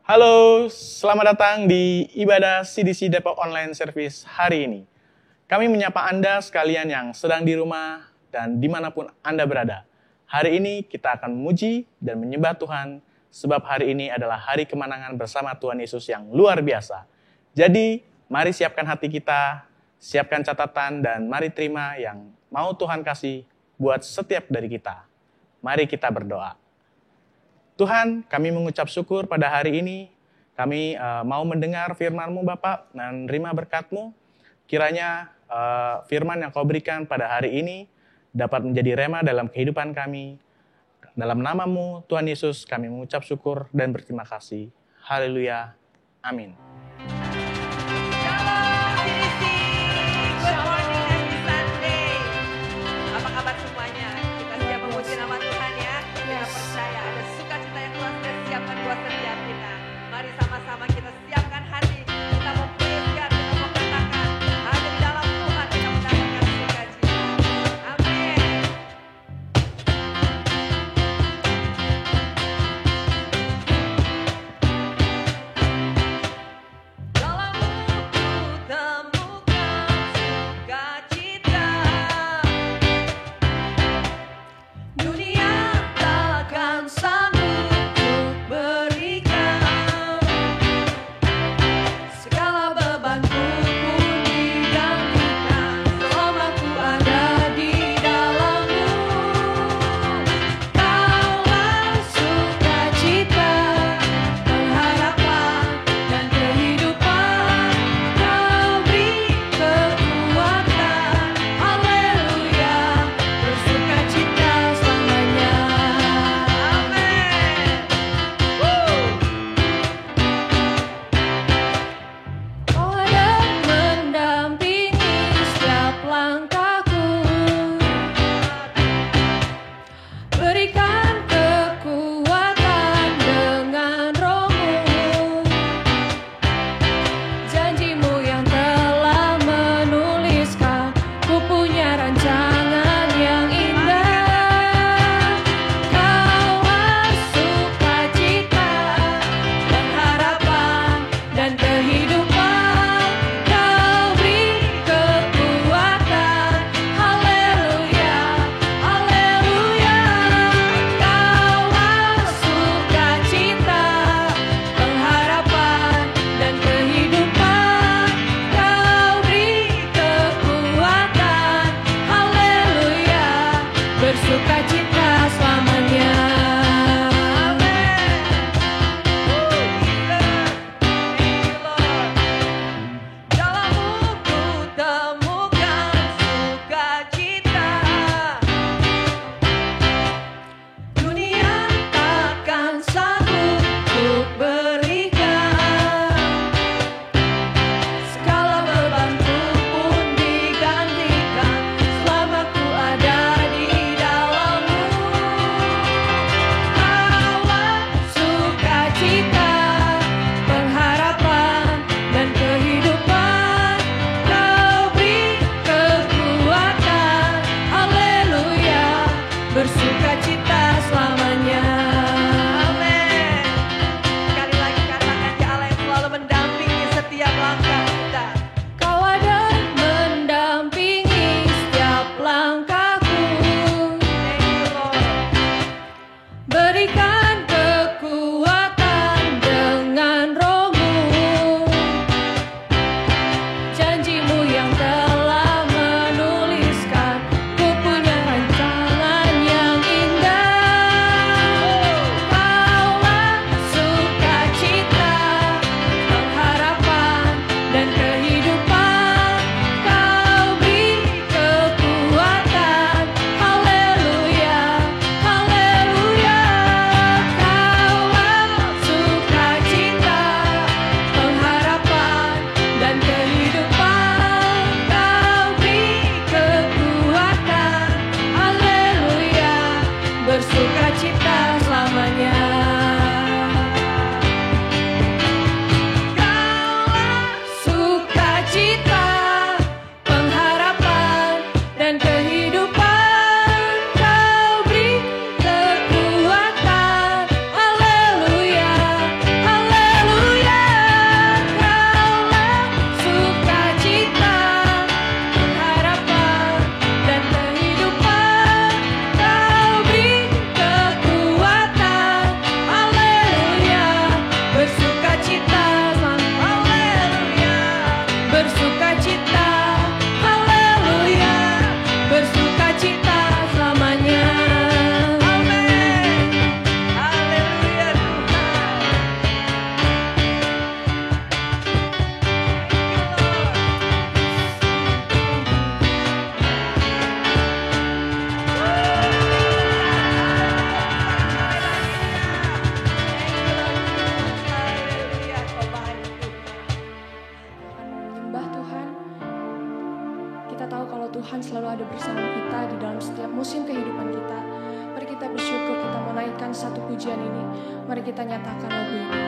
Halo, selamat datang di ibadah CDC Depok Online Service hari ini. Kami menyapa Anda sekalian yang sedang di rumah dan dimanapun Anda berada. Hari ini kita akan memuji dan menyembah Tuhan, sebab hari ini adalah hari kemenangan bersama Tuhan Yesus yang luar biasa. Jadi, mari siapkan hati kita, siapkan catatan, dan mari terima yang mau Tuhan kasih buat setiap dari kita. Mari kita berdoa. Tuhan, kami mengucap syukur pada hari ini. Kami mau mendengar firman-Mu Bapak dan terima berkat-Mu. Kiranya firman yang Kau berikan pada hari ini dapat menjadi rema dalam kehidupan kami. Dalam nama-Mu, Tuhan Yesus, kami mengucap syukur dan berterima kasih. Haleluya. Amin. ada bersama kita di dalam setiap musim kehidupan kita. Mari kita bersyukur, kita menaikkan satu pujian ini. Mari kita nyatakan lagu ini.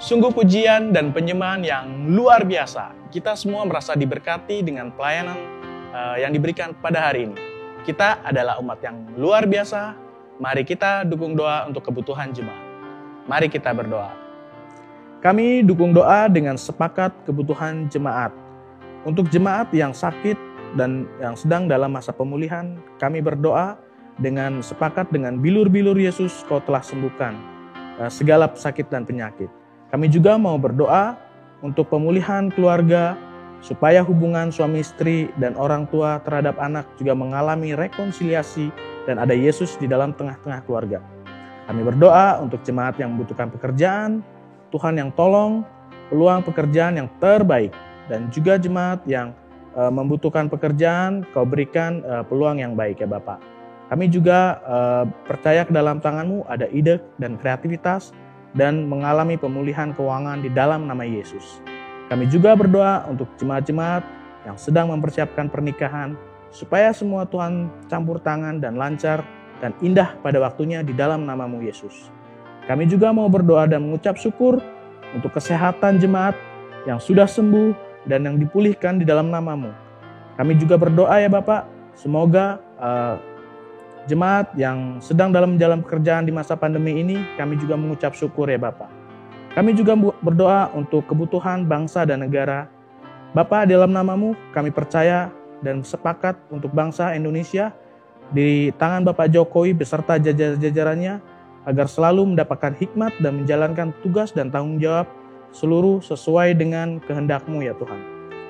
Sungguh pujian dan penyembahan yang luar biasa. Kita semua merasa diberkati dengan pelayanan yang diberikan pada hari ini. Kita adalah umat yang luar biasa. Mari kita dukung doa untuk kebutuhan jemaat. Mari kita berdoa. Kami dukung doa dengan sepakat kebutuhan jemaat. Untuk jemaat yang sakit dan yang sedang dalam masa pemulihan, kami berdoa dengan sepakat dengan bilur-bilur Yesus kau telah sembuhkan segala sakit dan penyakit. Kami juga mau berdoa untuk pemulihan keluarga, supaya hubungan suami istri dan orang tua terhadap anak juga mengalami rekonsiliasi dan ada Yesus di dalam tengah-tengah keluarga. Kami berdoa untuk jemaat yang membutuhkan pekerjaan, Tuhan yang tolong peluang pekerjaan yang terbaik, dan juga jemaat yang membutuhkan pekerjaan, kau berikan peluang yang baik ya Bapak. Kami juga percaya ke dalam tangan-Mu ada ide dan kreativitas, dan mengalami pemulihan keuangan di dalam nama Yesus. Kami juga berdoa untuk jemaat-jemaat yang sedang mempersiapkan pernikahan, supaya semua Tuhan campur tangan dan lancar dan indah pada waktunya di dalam nama-Mu Yesus. Kami juga mau berdoa dan mengucap syukur untuk kesehatan jemaat yang sudah sembuh dan yang dipulihkan di dalam nama-Mu. Kami juga berdoa ya Bapak, semoga jemaat yang sedang dalam pekerjaan di masa pandemi ini, kami juga mengucap syukur ya Bapak. Kami juga berdoa untuk kebutuhan bangsa dan negara. Bapak, dalam nama-Mu kami percaya dan sepakat untuk bangsa Indonesia di tangan Bapak Jokowi beserta jajarannya, agar selalu mendapatkan hikmat dan menjalankan tugas dan tanggung jawab seluruh sesuai dengan kehendak-Mu ya Tuhan.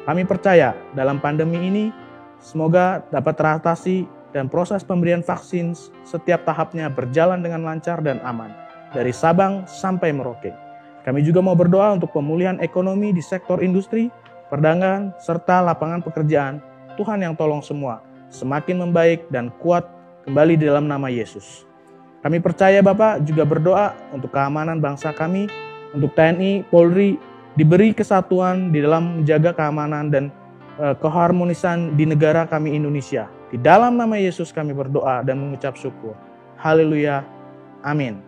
Kami percaya dalam pandemi ini semoga dapat teratasi dan proses pemberian vaksin setiap tahapnya berjalan dengan lancar dan aman dari Sabang sampai Merauke. Kami juga mau berdoa untuk pemulihan ekonomi di sektor industri, perdagangan, serta lapangan pekerjaan. Tuhan yang tolong semua semakin membaik dan kuat kembali di dalam nama Yesus. Kami percaya Bapak juga berdoa untuk keamanan bangsa kami, untuk TNI, Polri, diberi kesatuan di dalam menjaga keamanan dan keharmonisan di negara kami Indonesia. Di dalam nama Yesus kami berdoa dan mengucap syukur. Haleluya. Amin.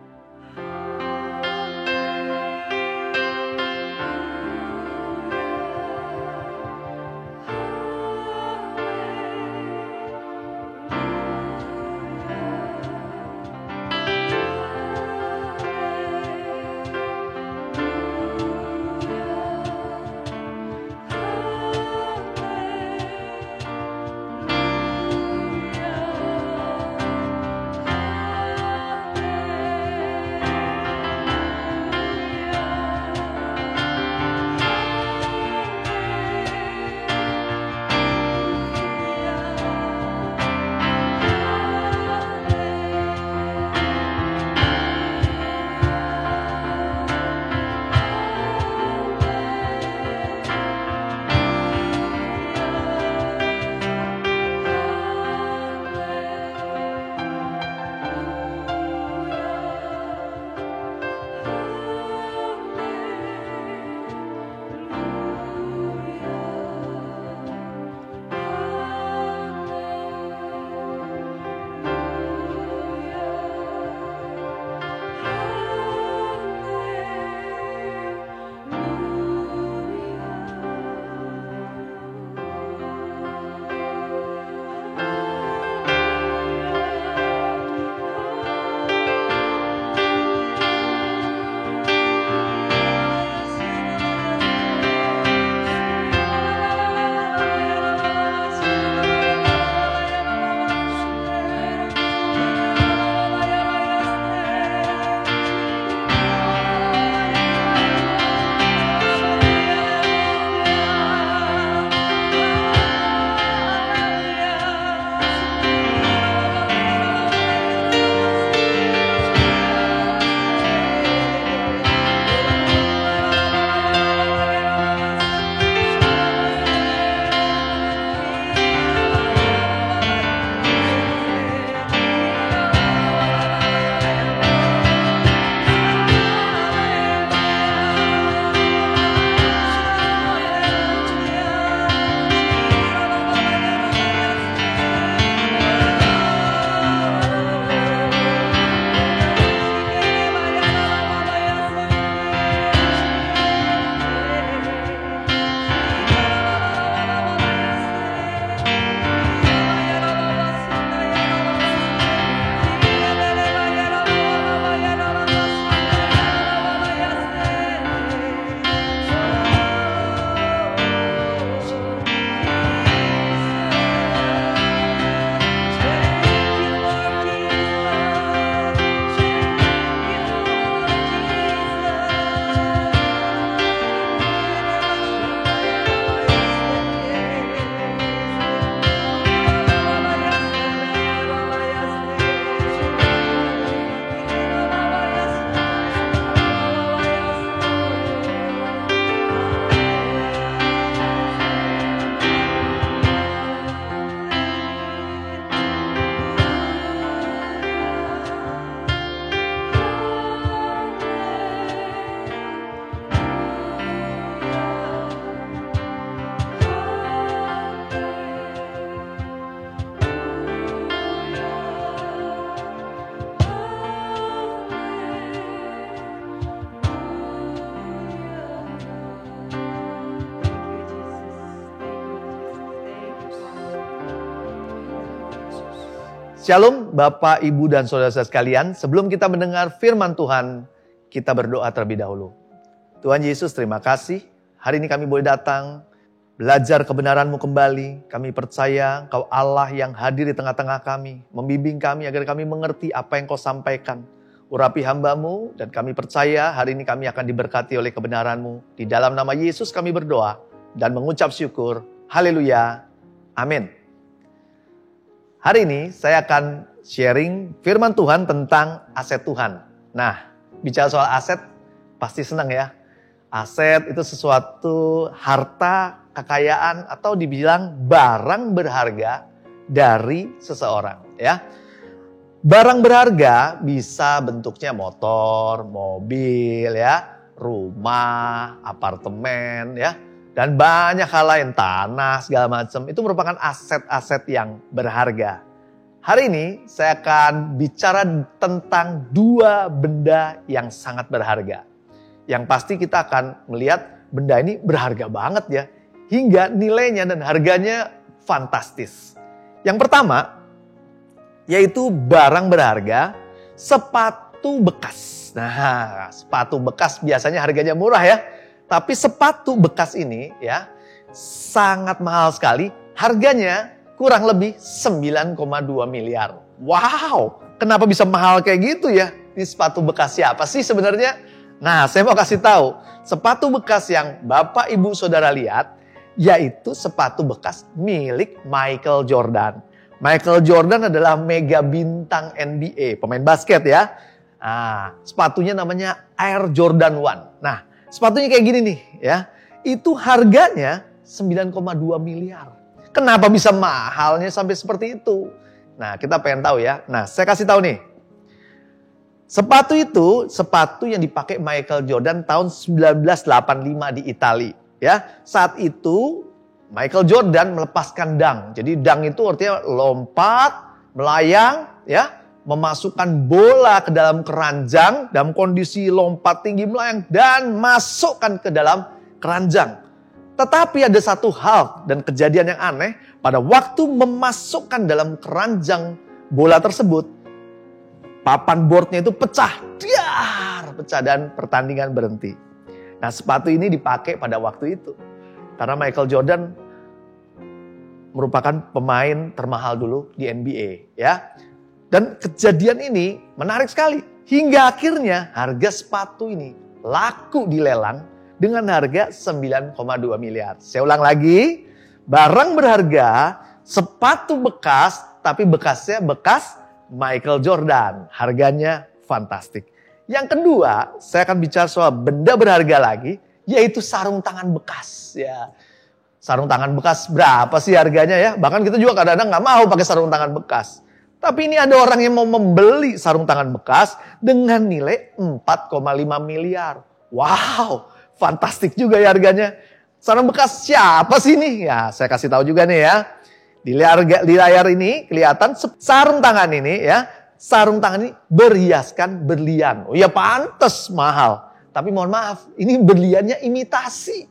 Shalom Bapak, Ibu, dan saudara-saudara sekalian. Sebelum kita mendengar firman Tuhan, kita berdoa terlebih dahulu. Tuhan Yesus, terima kasih. Hari ini kami boleh datang, belajar kebenaran-Mu kembali. Kami percaya Engkau Allah yang hadir di tengah-tengah kami, membimbing kami agar kami mengerti apa yang Kau sampaikan. Urapi hamba-Mu, dan kami percaya hari ini kami akan diberkati oleh kebenaran-Mu. Di dalam nama Yesus kami berdoa dan mengucap syukur. Haleluya. Amin. Hari ini saya akan sharing firman Tuhan tentang aset Tuhan. Nah, bicara soal aset pasti senang ya. Aset itu sesuatu harta, kekayaan, atau dibilang barang berharga dari seseorang ya. Barang berharga bisa bentuknya motor, mobil ya, rumah, apartemen ya, dan banyak hal lain, tanah segala macam. Itu merupakan aset-aset yang berharga. Hari ini saya akan bicara tentang dua benda yang sangat berharga. Yang pasti kita akan melihat benda ini berharga banget ya, hingga nilainya dan harganya fantastis. Yang pertama, yaitu barang berharga, sepatu bekas. Nah, sepatu bekas biasanya harganya murah ya. Tapi sepatu bekas ini ya sangat mahal sekali. Harganya kurang lebih 9,2 miliar. Wow, kenapa bisa mahal kayak gitu ya? Ini sepatu bekas siapa sih sebenarnya? Nah, saya mau kasih tahu. Sepatu bekas yang Bapak Ibu Saudara lihat, yaitu sepatu bekas milik Michael Jordan. Michael Jordan adalah mega bintang NBA, pemain basket ya. Nah, sepatunya namanya Air Jordan 1. Nah, sepatunya kayak gini nih ya. Itu harganya 9,2 miliar. Kenapa bisa mahalnya sampai seperti itu? Nah, kita pengen tahu ya. Nah, saya kasih tahu nih. Sepatu itu sepatu yang dipakai Michael Jordan tahun 1985 di Italia ya. Saat itu Michael Jordan melepaskan dunk. Jadi dunk itu artinya lompat, melayang ya, memasukkan bola ke dalam keranjang dalam kondisi lompat tinggi melayang dan masukkan ke dalam keranjang. Tetapi ada satu hal dan kejadian yang aneh, pada waktu memasukkan dalam keranjang bola tersebut, papan boardnya itu pecah, pecah dan pertandingan berhenti. Nah, sepatu ini dipakai pada waktu itu karena Michael Jordan merupakan pemain termahal dulu di NBA ya. Dan kejadian ini menarik sekali. Hingga akhirnya harga sepatu ini laku dilelang dengan harga 9,2 miliar. Saya ulang lagi, barang berharga, sepatu bekas, tapi bekasnya bekas Michael Jordan. Harganya fantastik. Yang kedua, saya akan bicara soal benda berharga lagi, yaitu sarung tangan bekas. Ya, sarung tangan bekas berapa sih harganya ya? Bahkan kita juga kadang-kadang nggak mau pakai sarung tangan bekas. Tapi ini ada orang yang mau membeli sarung tangan bekas dengan nilai 4,5 miliar. Wow, fantastik juga ya harganya. Sarung bekas siapa sih ini? Ya, saya kasih tahu juga nih ya. Di layar ini kelihatan sarung tangan ini ya. Sarung tangan ini berhiaskan berlian. Oh ya, pantas mahal. Tapi mohon maaf, ini berliannya imitasi.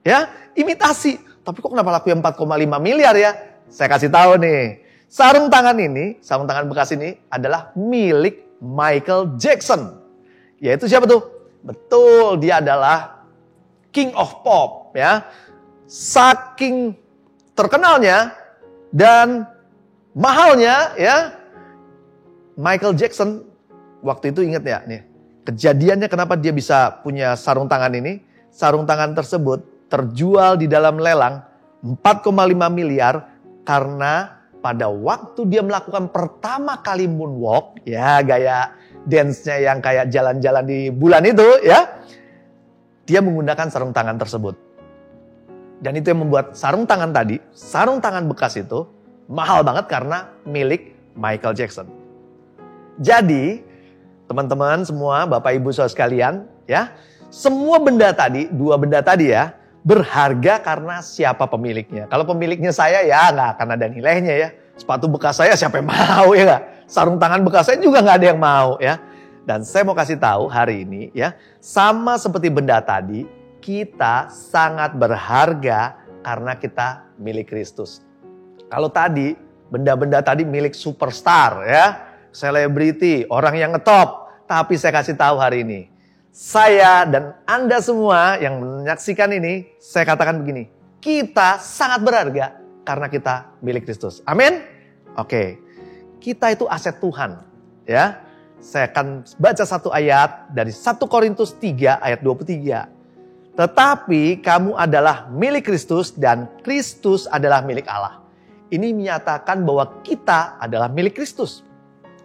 Ya, imitasi. Tapi kok kenapa laku 4,5 miliar ya? Saya kasih tahu nih. Sarung tangan ini, sarung tangan bekas ini adalah milik Michael Jackson. Yaitu siapa tuh? Betul, dia adalah King of Pop ya. Saking terkenalnya dan mahalnya ya, Michael Jackson waktu itu ingat ya nih. Kejadiannya kenapa dia bisa punya sarung tangan ini? Sarung tangan tersebut terjual di dalam lelang 4,5 miliar karena pada waktu dia melakukan pertama kali moonwalk, ya gaya dance-nya yang kayak jalan-jalan di bulan itu ya, dia menggunakan sarung tangan tersebut. Dan itu yang membuat sarung tangan tadi, sarung tangan bekas itu mahal banget karena milik Michael Jackson. Jadi, teman-teman semua, Bapak Ibu Saudara sekalian, ya, semua benda tadi, dua benda tadi ya, berharga karena siapa pemiliknya. Kalau pemiliknya saya ya nggak akan ada nilainya ya. Sepatu bekas saya siapa yang mau ya nggak? Sarung tangan bekas saya juga nggak ada yang mau ya. Dan saya mau kasih tahu hari ini ya, sama seperti benda tadi, kita sangat berharga karena kita milik Kristus. Kalau tadi Benda-benda tadi milik superstar ya. Selebriti, orang yang ngetop. Tapi saya kasih tahu hari ini. Saya dan Anda semua yang menyaksikan ini, saya katakan begini. Kita sangat berharga karena kita milik Kristus. Amin? Oke. Kita itu aset Tuhan. Ya. Saya akan baca satu ayat dari 1 Korintus 3 ayat 23. Tetapi kamu adalah milik Kristus dan Kristus adalah milik Allah. Ini menyatakan bahwa kita adalah milik Kristus.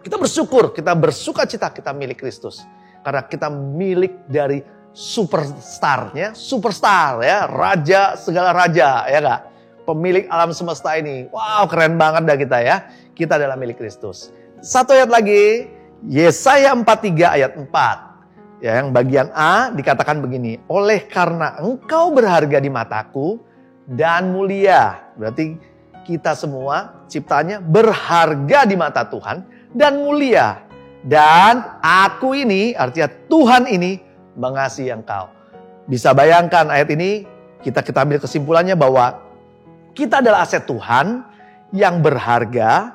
Kita bersyukur, kita bersuka cita kita milik Kristus. Karena kita milik dari superstarnya, superstar ya, raja segala raja ya gak? Pemilik alam semesta ini. Wow, keren banget dah kita ya. Kita adalah milik Kristus. Satu ayat lagi, Yesaya 43 ayat 4. Ya, yang bagian A dikatakan begini. Oleh karena engkau berharga di mataku dan mulia. Berarti kita semua ciptanya berharga di mata Tuhan dan mulia. Dan aku ini, artinya Tuhan ini mengasihi engkau. Bisa bayangkan ayat ini, kita ambil kesimpulannya bahwa kita adalah aset Tuhan yang berharga,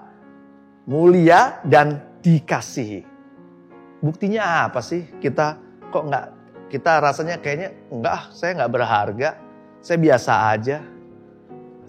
mulia, dan dikasihi. Buktinya apa sih? Kita rasanya kayaknya enggak, saya enggak berharga, saya biasa aja.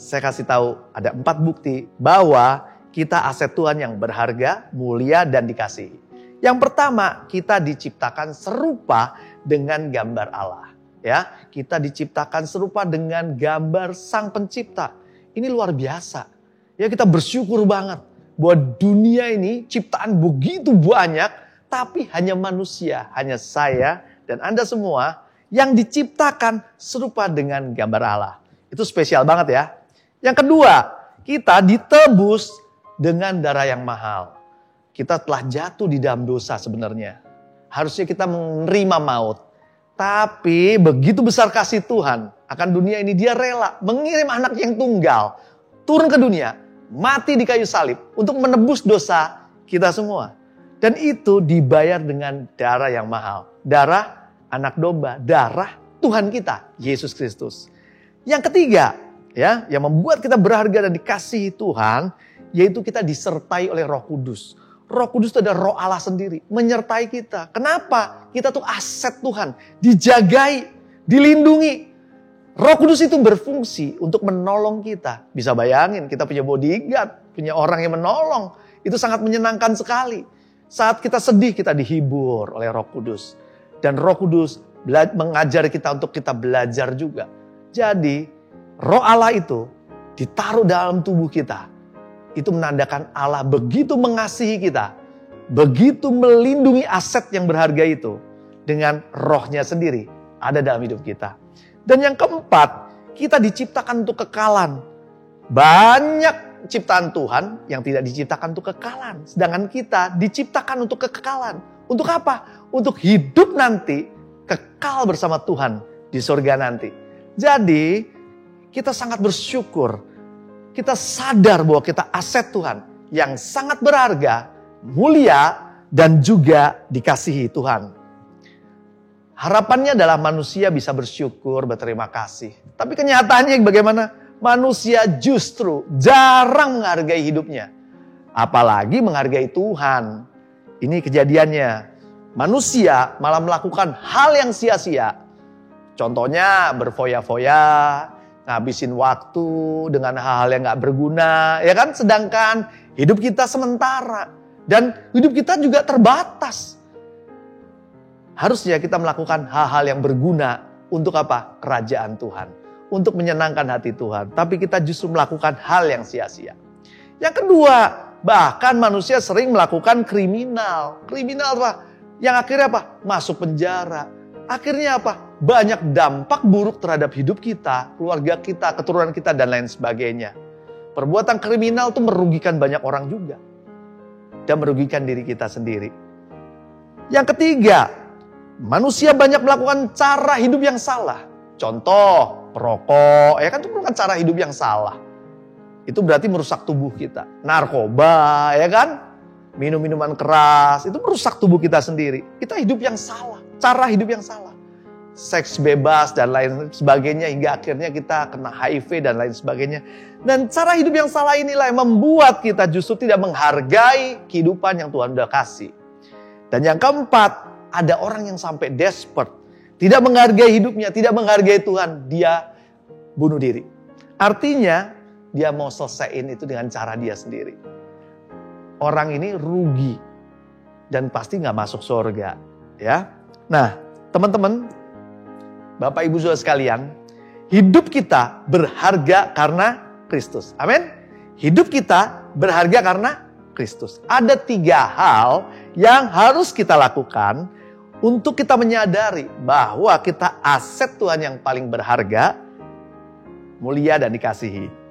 Saya kasih tahu ada 4 bukti bahwa kita aset Tuhan yang berharga, mulia, dan dikasihi. Yang pertama, kita diciptakan serupa dengan gambar Allah. Ya, kita diciptakan serupa dengan gambar Sang Pencipta. Ini luar biasa. Ya, kita bersyukur banget bahwa dunia ini ciptaan begitu banyak, tapi hanya manusia, hanya saya dan Anda semua yang diciptakan serupa dengan gambar Allah. Itu spesial banget ya. Yang kedua, kita ditebus dengan darah yang mahal. Kita telah jatuh di dalam dosa sebenarnya. Harusnya kita menerima maut. Tapi begitu besar kasih Tuhan akan dunia ini, Dia rela mengirim anak yang tunggal turun ke dunia, mati di kayu salib untuk menebus dosa kita semua. Dan itu dibayar dengan darah yang mahal. Darah anak domba, darah Tuhan kita, Yesus Kristus. Yang ketiga, ya, yang membuat kita berharga dan dikasihi Tuhan, yaitu kita disertai oleh Roh Kudus. Roh Kudus itu adalah Roh Allah sendiri, menyertai kita. Kenapa? Kita tuh aset Tuhan, dijagai, dilindungi. Roh Kudus itu berfungsi untuk menolong kita. Bisa bayangin, kita punya bodyguard, punya orang yang menolong. Itu sangat menyenangkan sekali. Saat kita sedih, kita dihibur oleh Roh Kudus. Dan Roh Kudus mengajari kita untuk kita belajar juga. Jadi, Roh Allah itu ditaruh dalam tubuh kita. Itu menandakan Allah begitu mengasihi kita. Begitu melindungi aset yang berharga itu. Dengan rohnya sendiri ada dalam hidup kita. Dan yang keempat, kita diciptakan untuk kekalan. Banyak ciptaan Tuhan yang tidak diciptakan untuk kekalan. Sedangkan kita diciptakan untuk kekekalan. Untuk apa? Untuk hidup nanti kekal bersama Tuhan di surga nanti. Jadi kita sangat bersyukur. Kita sadar bahwa kita aset Tuhan yang sangat berharga, mulia, dan juga dikasihi Tuhan. Harapannya adalah manusia bisa bersyukur, berterima kasih. Tapi kenyataannya bagaimana? Manusia justru jarang menghargai hidupnya. Apalagi menghargai Tuhan. Ini kejadiannya. Manusia malah melakukan hal yang sia-sia. Contohnya berfoya-foya, ngabisin waktu dengan hal-hal yang gak berguna, ya kan? Sedangkan hidup kita sementara dan hidup kita juga terbatas. Harusnya kita melakukan hal-hal yang berguna untuk apa? Kerajaan Tuhan, untuk menyenangkan hati Tuhan. Tapi kita justru melakukan hal yang sia-sia. Yang kedua, bahkan manusia sering melakukan kriminal. Kriminal apa? Yang akhirnya apa? Masuk penjara. Akhirnya apa? Banyak dampak buruk terhadap hidup kita, keluarga kita, keturunan kita, dan lain sebagainya. Perbuatan kriminal itu merugikan banyak orang juga. Dan merugikan diri kita sendiri. Yang ketiga, manusia banyak melakukan cara hidup yang salah. Contoh, perokok, ya kan itu merupakan cara hidup yang salah. Itu berarti merusak tubuh kita. Narkoba, ya kan? Minum-minuman keras, itu merusak tubuh kita sendiri. Kita hidup yang salah, cara hidup yang salah. seks bebas dan lain sebagainya, hingga akhirnya kita kena HIV dan lain sebagainya. Dan cara hidup yang salah inilah yang membuat kita justru tidak menghargai kehidupan yang Tuhan udah kasih. Dan yang keempat, ada orang yang sampai desperate, tidak menghargai hidupnya, tidak menghargai Tuhan, dia bunuh diri. Artinya dia mau selesaiin itu dengan cara dia sendiri. Orang ini rugi dan pasti nggak masuk surga, ya. Nah, teman-teman, Bapak Ibu Saudara sekalian, hidup kita berharga karena Kristus. Amin. Hidup kita berharga karena Kristus. Ada 3 hal yang harus kita lakukan untuk kita menyadari bahwa kita aset Tuhan yang paling berharga, mulia dan dikasihi.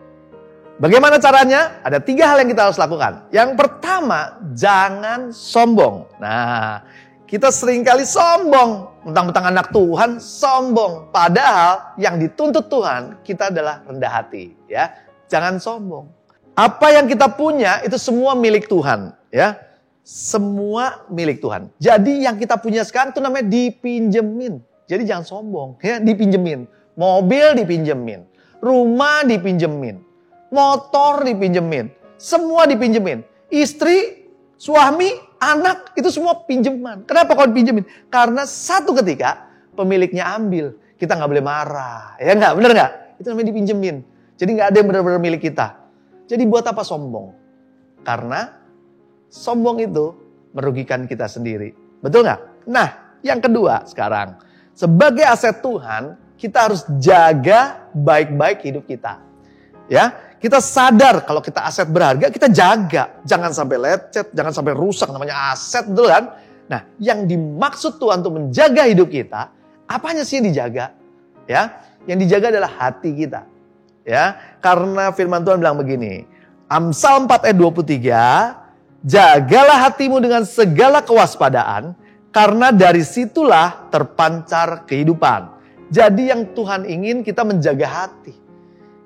Bagaimana caranya? Ada 3 hal yang kita harus lakukan. Yang pertama, jangan sombong. Nah, kita seringkali sombong. Mentang-mentang anak Tuhan, sombong. Padahal yang dituntut Tuhan, kita adalah rendah hati. Ya, jangan sombong. Apa yang kita punya itu semua milik Tuhan. Ya, semua milik Tuhan. Jadi yang kita punya sekarang itu namanya dipinjemin. Jadi jangan sombong. Ya, dipinjemin. Mobil dipinjemin. Rumah dipinjemin. Motor dipinjemin. Semua dipinjemin. Istri, suami, anak, itu semua pinjaman. Kenapa kau dipinjemin? Karena satu ketika pemiliknya ambil. Kita nggak boleh marah. Ya nggak? Bener nggak? Itu namanya dipinjemin. Jadi nggak ada yang benar-benar milik kita. Jadi buat apa sombong? Karena sombong itu merugikan kita sendiri. Betul nggak? Nah, yang kedua sekarang. Sebagai aset Tuhan, kita harus jaga baik-baik hidup kita. Ya, kita sadar kalau kita aset berharga, kita jaga. Jangan sampai lecet, jangan sampai rusak, namanya aset, betul kan? Nah, yang dimaksud Tuhan untuk menjaga hidup kita, apanya sih yang dijaga? Ya, yang dijaga adalah hati kita. Ya, karena firman Tuhan bilang begini, Amsal 4 ayat 23, jagalah hatimu dengan segala kewaspadaan, karena dari situlah terpancar kehidupan. Jadi yang Tuhan ingin kita menjaga hati.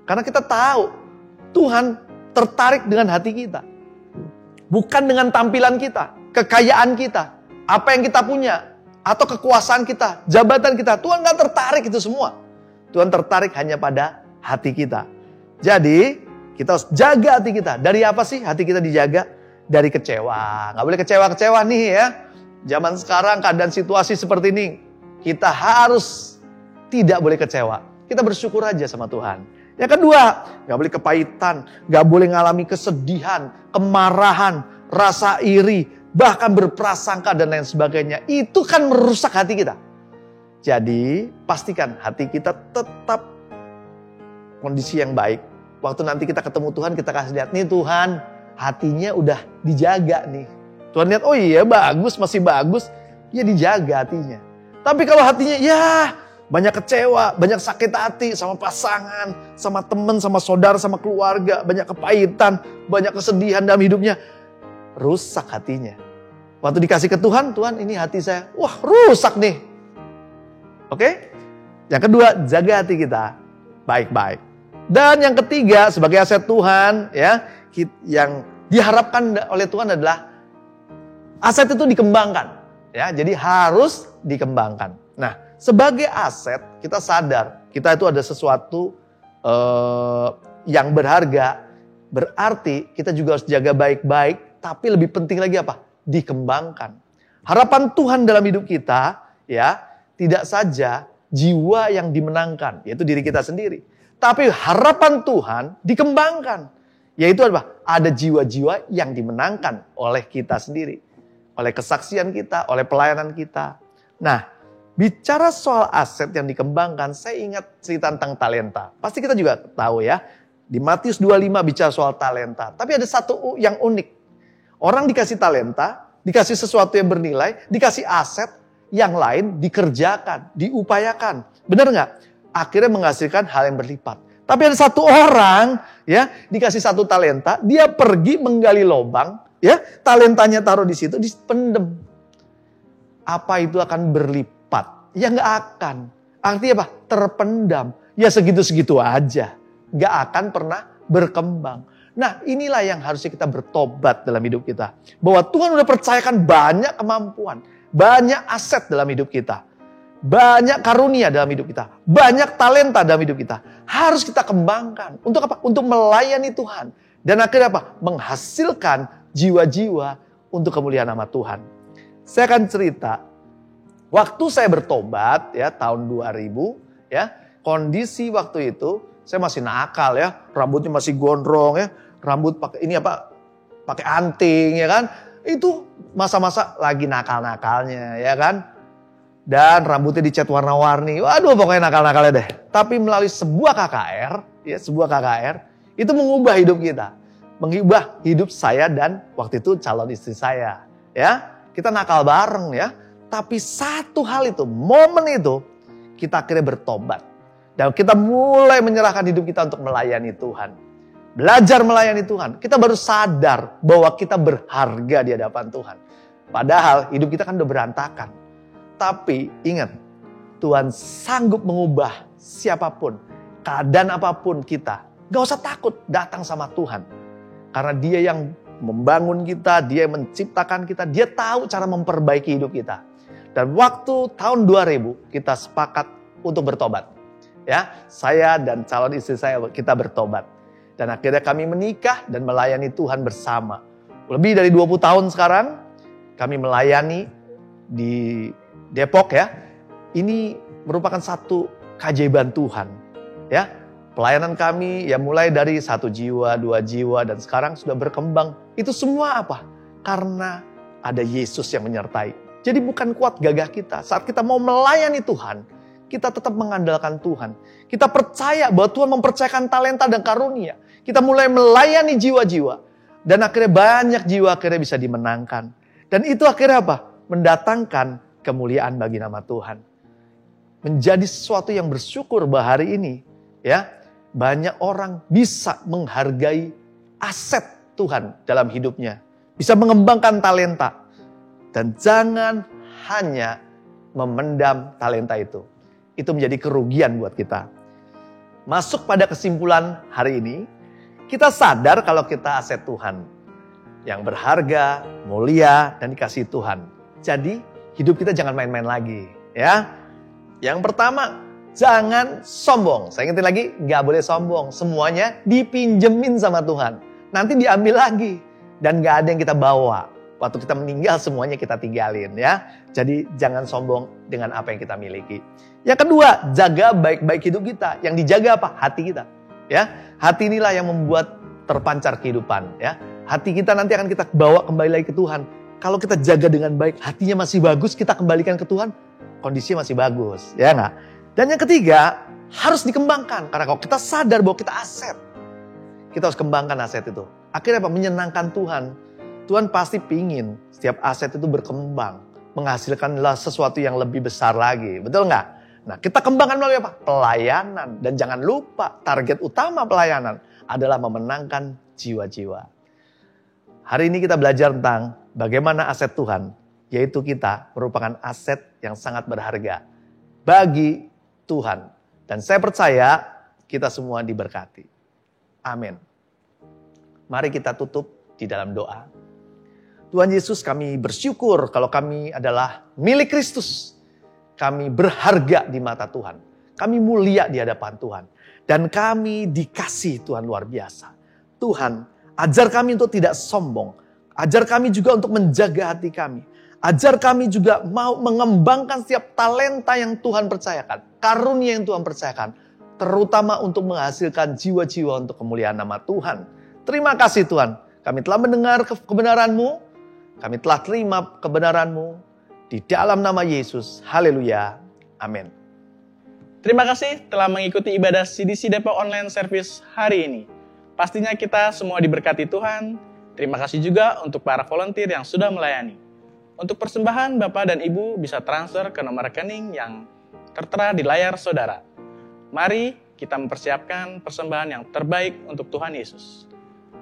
Karena kita tahu Tuhan tertarik dengan hati kita. Bukan dengan tampilan kita, kekayaan kita, apa yang kita punya, atau kekuasaan kita, jabatan kita. Tuhan gak tertarik itu semua. Tuhan tertarik hanya pada hati kita. Jadi kita harus jaga hati kita. Dari apa sih hati kita dijaga? Dari kecewa. Gak boleh kecewa-kecewa nih ya. Zaman sekarang keadaan situasi seperti ini, kita harus tidak boleh kecewa. Kita bersyukur aja sama Tuhan. Yang kedua, gak boleh kepahitan, gak boleh ngalami kesedihan, kemarahan, rasa iri, bahkan berprasangka dan lain sebagainya. Itu kan merusak hati kita. Jadi pastikan hati kita tetap kondisi yang baik. Waktu nanti kita ketemu Tuhan, kita kasih lihat, nih Tuhan, hatinya udah dijaga nih. Tuhan lihat, oh iya bagus, masih bagus. Ya dijaga hatinya. Tapi kalau hatinya, ya banyak kecewa, banyak sakit hati sama pasangan, sama teman, sama saudara, sama keluarga. Banyak kepahitan, banyak kesedihan dalam hidupnya. Rusak hatinya. Waktu dikasih ke Tuhan, Tuhan ini hati saya, wah rusak nih. Oke? Yang kedua, jaga hati kita baik-baik. Dan yang ketiga, sebagai aset Tuhan, ya, yang diharapkan oleh Tuhan adalah aset itu dikembangkan. Ya, jadi harus dikembangkan. Nah, sebagai aset, kita sadar kita itu ada sesuatu yang berharga. Berarti kita juga harus jaga baik-baik, tapi lebih penting lagi apa? Dikembangkan. Harapan Tuhan dalam hidup kita, ya, tidak saja jiwa yang dimenangkan, yaitu diri kita sendiri. Tapi harapan Tuhan dikembangkan. Yaitu apa? Ada jiwa-jiwa yang dimenangkan oleh kita sendiri. Oleh kesaksian kita, oleh pelayanan kita. Nah, bicara soal aset yang dikembangkan, saya ingat cerita tentang talenta. Pasti kita juga tahu ya. Di Matius 25 bicara soal talenta. Tapi ada satu yang unik. Orang dikasih talenta, dikasih sesuatu yang bernilai, dikasih aset, yang lain dikerjakan, diupayakan. Benar nggak? Akhirnya menghasilkan hal yang berlipat. Tapi ada satu orang, ya, dikasih satu talenta, dia pergi menggali lubang, ya, talentanya taruh di situ, dipendem. Apa itu akan berlipat? Ya nggak akan. Artinya apa? Terpendam. Ya segitu-segitu aja. Nggak akan pernah berkembang. Nah, inilah yang harusnya kita bertobat dalam hidup kita. Bahwa Tuhan udah percayakan banyak kemampuan, banyak aset dalam hidup kita. Banyak karunia dalam hidup kita. Banyak talenta dalam hidup kita. Harus kita kembangkan. Untuk apa? Untuk melayani Tuhan. Dan akhirnya apa? Menghasilkan jiwa-jiwa untuk kemuliaan nama Tuhan. Saya akan cerita. Waktu saya bertobat ya tahun 2000 ya. Kondisi waktu itu saya masih nakal ya. Rambutnya masih gondrong ya. Rambut pakai ini apa? Pakai anting ya kan. Itu masa-masa lagi nakal-nakalnya ya kan. Dan rambutnya dicat warna-warni. Waduh pokoknya nakal-nakalnya deh. Tapi melalui sebuah KKR, ya sebuah KKR, itu mengubah hidup kita. Mengubah hidup saya dan waktu itu calon istri saya. Ya, kita nakal bareng ya. Tapi satu hal itu, momen itu, kita akhirnya bertobat. Dan kita mulai menyerahkan hidup kita untuk melayani Tuhan. Belajar melayani Tuhan. Kita baru sadar bahwa kita berharga di hadapan Tuhan. Padahal hidup kita kan udah berantakan. Tapi ingat, Tuhan sanggup mengubah siapapun, keadaan apapun kita. Gak usah takut datang sama Tuhan. Karena Dia yang membangun kita, Dia yang menciptakan kita, Dia tahu cara memperbaiki hidup kita. Dan waktu tahun 2000 kita sepakat untuk bertobat. Ya, saya dan calon istri saya kita bertobat. Dan akhirnya kami menikah dan melayani Tuhan bersama. Lebih dari 20 tahun sekarang kami melayani di Depok ya. Ini merupakan satu keajaiban Tuhan. Ya, pelayanan kami ya mulai dari 1 jiwa, 2 jiwa dan sekarang sudah berkembang. Itu semua apa? Karena ada Yesus yang menyertai. Jadi bukan kuat gagah kita. Saat kita mau melayani Tuhan, kita tetap mengandalkan Tuhan. Kita percaya bahwa Tuhan mempercayakan talenta dan karunia. Kita mulai melayani jiwa-jiwa. Dan akhirnya banyak jiwa akhirnya bisa dimenangkan. Dan itu akhirnya apa? Mendatangkan kemuliaan bagi nama Tuhan. Menjadi sesuatu yang bersyukur bahwa hari ini ya banyak orang bisa menghargai aset Tuhan dalam hidupnya. Bisa mengembangkan talenta. Dan jangan hanya memendam talenta itu. Itu menjadi kerugian buat kita. Masuk pada kesimpulan hari ini, kita sadar kalau kita aset Tuhan. Yang berharga, mulia, dan dikasihi Tuhan. Jadi hidup kita jangan main-main lagi, ya. Yang pertama, jangan sombong. Saya ingetin lagi, gak boleh sombong. Semuanya dipinjemin sama Tuhan. Nanti diambil lagi. Dan gak ada yang kita bawa. Waktu kita meninggal, semuanya kita tinggalin, ya. Jadi jangan sombong dengan apa yang kita miliki. Yang kedua, jaga baik-baik hidup kita. Yang dijaga apa? Hati kita. Ya, hati inilah yang membuat terpancar kehidupan, ya. Hati kita nanti akan kita bawa kembali lagi ke Tuhan. Kalau kita jaga dengan baik, hatinya masih bagus, kita kembalikan ke Tuhan, kondisinya masih bagus, ya enggak? Dan yang ketiga, harus dikembangkan. Karena kalau kita sadar bahwa kita aset, kita harus kembangkan aset itu. Akhirnya apa? Menyenangkan Tuhan. Tuhan pasti pingin setiap aset itu berkembang, menghasilkanlah sesuatu yang lebih besar lagi, betul enggak? Nah, kita kembangkan melalui apa? Pelayanan. Dan jangan lupa, target utama pelayanan adalah memenangkan jiwa-jiwa. Hari ini kita belajar tentang bagaimana aset Tuhan, yaitu kita merupakan aset yang sangat berharga bagi Tuhan. Dan saya percaya kita semua diberkati. Amin. Mari kita tutup di dalam doa. Tuhan Yesus, kami bersyukur kalau kami adalah milik Kristus. Kami berharga di mata Tuhan. Kami mulia di hadapan Tuhan. Dan kami dikasih Tuhan luar biasa. Tuhan, ajar kami untuk tidak sombong. Ajar kami juga untuk menjaga hati kami. Ajar kami juga mau mengembangkan setiap talenta yang Tuhan percayakan. Karunia yang Tuhan percayakan. Terutama untuk menghasilkan jiwa-jiwa untuk kemuliaan nama Tuhan. Terima kasih Tuhan. Kami telah mendengar kebenaran-Mu. Kami telah terima kebenaran-Mu. Di dalam nama Yesus. Haleluya. Amin. Terima kasih telah mengikuti ibadah CDC Depok Online Service hari ini. Pastinya kita semua diberkati Tuhan. Terima kasih juga untuk para volunteer yang sudah melayani. Untuk persembahan Bapak dan Ibu bisa transfer ke nomor rekening yang tertera di layar saudara. Mari kita mempersiapkan persembahan yang terbaik untuk Tuhan Yesus.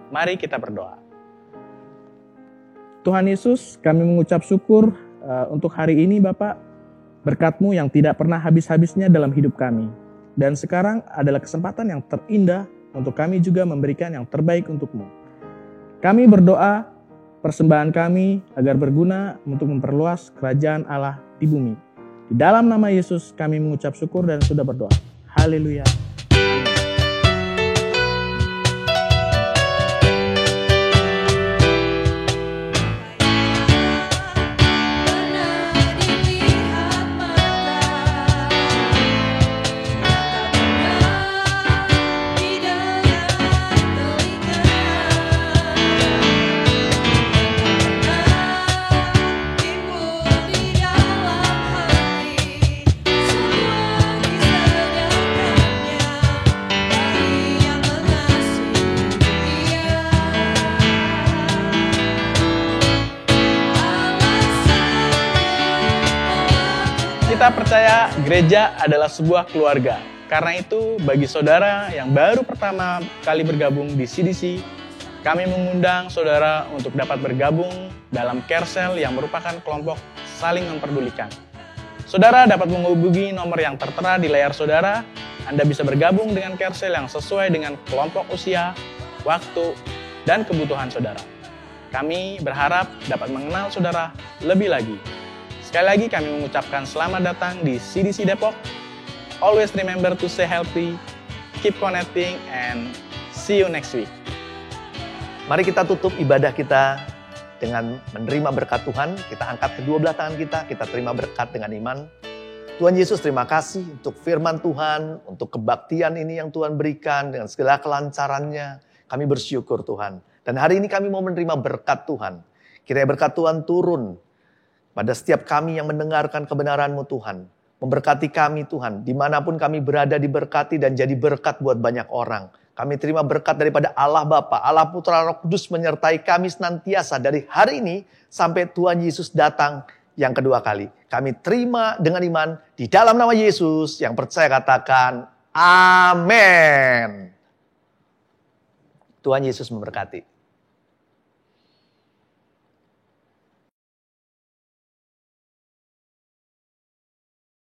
Mari kita berdoa. Tuhan Yesus, kami mengucap syukur untuk hari ini Bapak. Berkat-Mu yang tidak pernah habis-habisnya dalam hidup kami. Dan sekarang adalah kesempatan yang terindah untuk kami juga memberikan yang terbaik untuk-Mu. Kami berdoa persembahan kami agar berguna untuk memperluas kerajaan Allah di bumi. Di dalam nama Yesus kami mengucap syukur dan sudah berdoa. Haleluya. Kita percaya gereja adalah sebuah keluarga. Karena itu, bagi saudara yang baru pertama kali bergabung di CDC, kami mengundang saudara untuk dapat bergabung dalam Carecel yang merupakan kelompok saling memperdulikan. Saudara dapat menghubungi nomor yang tertera di layar saudara. Anda bisa bergabung dengan Carecel yang sesuai dengan kelompok usia, waktu, dan kebutuhan saudara. Kami berharap dapat mengenal saudara lebih lagi. Sekali lagi kami mengucapkan selamat datang di CDC Depok. Always remember to stay healthy, keep connecting, and see you next week. Mari kita tutup ibadah kita dengan menerima berkat Tuhan. Kita angkat kedua belah tangan kita terima berkat dengan iman. Tuhan Yesus, terima kasih untuk firman Tuhan, untuk kebaktian ini yang Tuhan berikan dengan segala kelancarannya. Kami bersyukur Tuhan. Dan hari ini kami mau menerima berkat Tuhan. Kiranya berkat Tuhan turun pada setiap kami yang mendengarkan kebenaran-Mu Tuhan. Memberkati kami Tuhan. Dimanapun kami berada diberkati dan jadi berkat buat banyak orang. Kami terima berkat daripada Allah Bapa, Allah Putra, Roh Kudus menyertai kami senantiasa dari hari ini sampai Tuhan Yesus datang yang kedua kali. Kami terima dengan iman di dalam nama Yesus. Yang percaya katakan amin. Tuhan Yesus memberkati.